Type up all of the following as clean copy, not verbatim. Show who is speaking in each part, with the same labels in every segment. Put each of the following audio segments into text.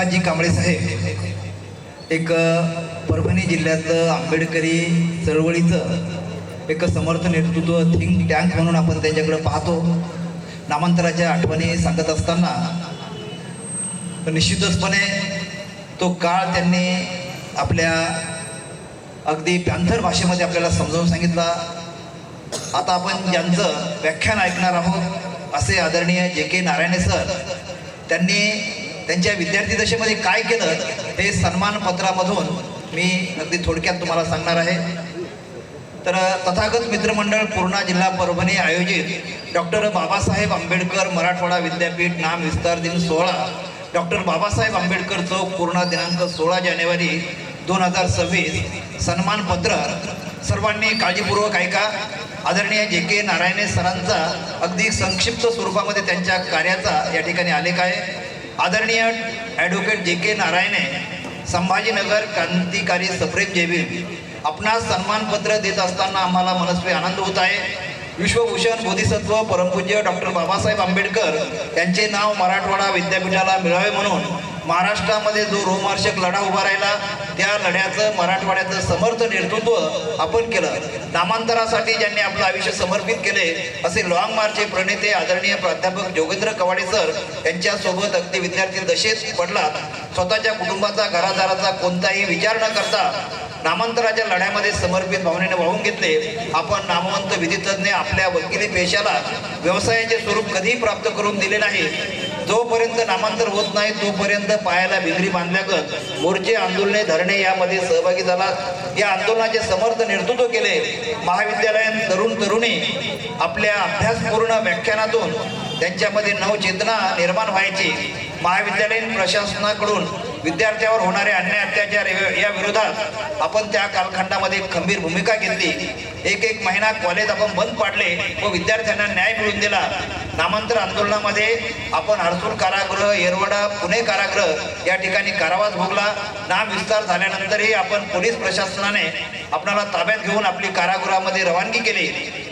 Speaker 1: प्रकाशजी कांबळे साहेब एक परभणी जिल्ह्यातलं आंबेडकरी चळवळीचं एक समर्थ नेतृत्व थिंक टँक म्हणून आपण त्यांच्याकडे पाहतो। नामांतराच्या आठवणी सांगत असताना निश्चितचपणे तो काळ त्यांनी आपल्या अगदी पॅन्थर भाषेमध्ये आपल्याला समजावून सांगितला। आता आपण ज्यांचं व्याख्यान ऐकणार आहोत असे आदरणीय जे.के. नारायणे सर, त्यांनी त्यांच्या विद्यार्थी दशेमध्ये काय केलं हे सन्मानपत्रामधून मी अगदी थोडक्यात तुम्हाला सांगणार आहे। तर तथागत मित्रमंडळ पूर्णा जिल्हा परभणी आयोजित डॉक्टर बाबासाहेब आंबेडकर मराठवाडा विद्यापीठ नाम विस्तार दिन 16 डॉक्टर बाबासाहेब आंबेडकर चौक पूर्णा दिनांक 16 जानेवारी 2026 सन्मानपत्र सर्वांनी काळजीपूर्वक ऐका। आदरणीय जे.के. नारायणे सरांचा अगदी संक्षिप्त स्वरूपामध्ये त्यांच्या कार्याचा या ठिकाणी आलेख आहे। आदरणीय ॲडव्होकेट जे.के. नारायणे, संभाजीनगर, क्रांतिकारी सप्रेम जय भीम। आपणास सन्मानपत्र देत असताना आम्हाला मनस्वी आनंद होत आहे। विश्वभूषण बोधिसत्व परमपूज्य डॉक्टर बाबासाहेब आंबेडकर यांचे नाव मराठवाडा विद्यापीठाला मिळावे म्हणून महाराष्ट्रामध्ये जो रोमहर्षक लढा उभा राहिला त्या लढ्याचं मराठवाड्याचं समर्थ नेतृत्व आपण केलं। नामांतरासाठी ज्यांनी आपलं आयुष्य समर्पित केले असे लॉंग मार्चचे प्रणेते आदरणीय प्राध्यापक जोगेंद्र कवाडे सर यांच्यासोबत अगदी विद्यार्थी दशेत पडला। स्वतःच्या कुटुंबाचा घरादाराचा कोणताही विचार न करता नामांतराच्या लढ्यामध्ये समर्पित भावनेने वाहून घेतले। आपण नामवंत विधितज्ञ आपल्या वकिली पेशाला व्यवसायाचे स्वरूप कधीही प्राप्त करून दिले नाही। जोपर्यंत नामांतर होत नाही तोपर्यंत पायाला भिंगरी बांधल्यागत मोर्चे, आंदोलने, धरणे यामध्ये सहभागी झाला। या आंदोलनाचे समर्थ नेतृत्व केले। महाविद्यालयीन तरुण तरुणी आपल्या अभ्यासपूर्ण व्याख्यानातून त्यांच्यामध्ये नवचेतना निर्माण व्हायची। महाविद्यालयीन प्रशासनाकडून विद्यार्थ्यावर होणारे अन्याय अत्याचार या विरोधात आपण त्या कालखंडामध्ये खंबीर भूमिका घेतली। एक महिना कॉलेज आपण बंद पाडले व विद्यार्थ्यांना न्याय मिळवून दिला। नामांतर आंदोलनामध्ये आपण हर्सूल कारागृह, येरवडा, पुणे कारागृह या ठिकाणी कारावास भोगला। नाम विस्तार झाल्यानंतरही आपण पोलीस प्रशासनाने आपणाला ताब्यात घेऊन आपली कारागृहामध्ये रवानगी केली।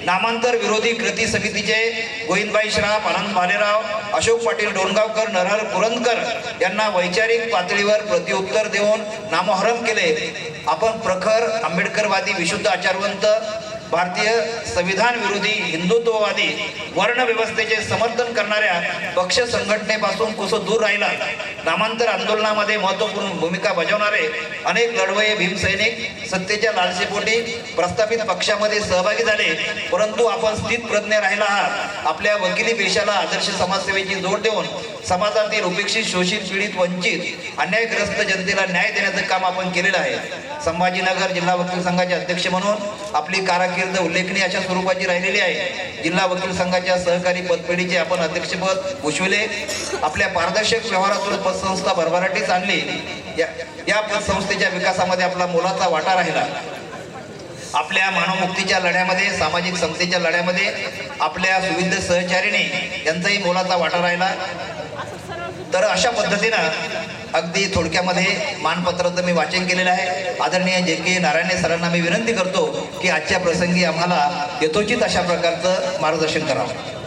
Speaker 1: नामांतर विरोधी कृती समितीचे गोविंदभाई श्राफ, आनंद भालेराव, अशोक पाटील डोणगावकर, नरहर पुरंदकर यांना वैचारिक पातळीवर प्रत्युत्तर देऊन नामोहरम केले। आपण प्रखर आंबेडकरवादी, विशुद्ध आचारवंत, भारतीय संविधान विरोधी, हिंदुत्ववादी, वर्ण व्यवस्थेचे समर्थन करणाऱ्या पक्ष संघटनेपासून कसं दूर राहिला। नामांतर आंदोलनामध्ये महत्त्वपूर्ण भूमिका बजावणारे अनेक लढवय्ये भीमसैनिक सत्तेच्या लालसेपोटी प्रस्थापित पक्षामध्ये सहभागी झाले, परंतु आपण स्थितप्रज्ञ राहिला आहात। आपल्या वकिली पेशाला आदर्श समाजसेवेची जोड देऊन समाजातील उपेक्षित, शोषित, पीडित, वंचित, अन्यायग्रस्त जनतेला न्याय देण्याचं काम आपण केलेलं आहे। संभाजीनगर जिल्हा वकील संघाचे अध्यक्ष म्हणून आपली कारकीर्द उल्लेखनीय अशा स्वरूपाची राहिलेली आहे। जिल्हा वकील संघाच्या सहकारी पदपेढीचे आपण अध्यक्षपद भूषविले। आपल्या पारदर्शक व्यवहारातून पतसंस्था भरभराटीस आणली। या पतसंस्थेच्या विकासामध्ये आपला मोलाचा वाटा राहिला। आपल्या मानवमुक्तीच्या लढ्यामध्ये, सामाजिक समतेच्या लढ्यामध्ये आपल्या सुविध सहचारीने यांचाही मोलाचा वाटा राहिला। तर अशा पद्धतीनं अगदी थोडक्यामध्ये मानपत्राचं मी वाचन केलेलं आहे। आदरणीय जे.के. नारायणे सरांना मी विनंती करतो की आजच्या प्रसंगी आम्हाला यथोचित अशा प्रकारचं मार्गदर्शन करावं।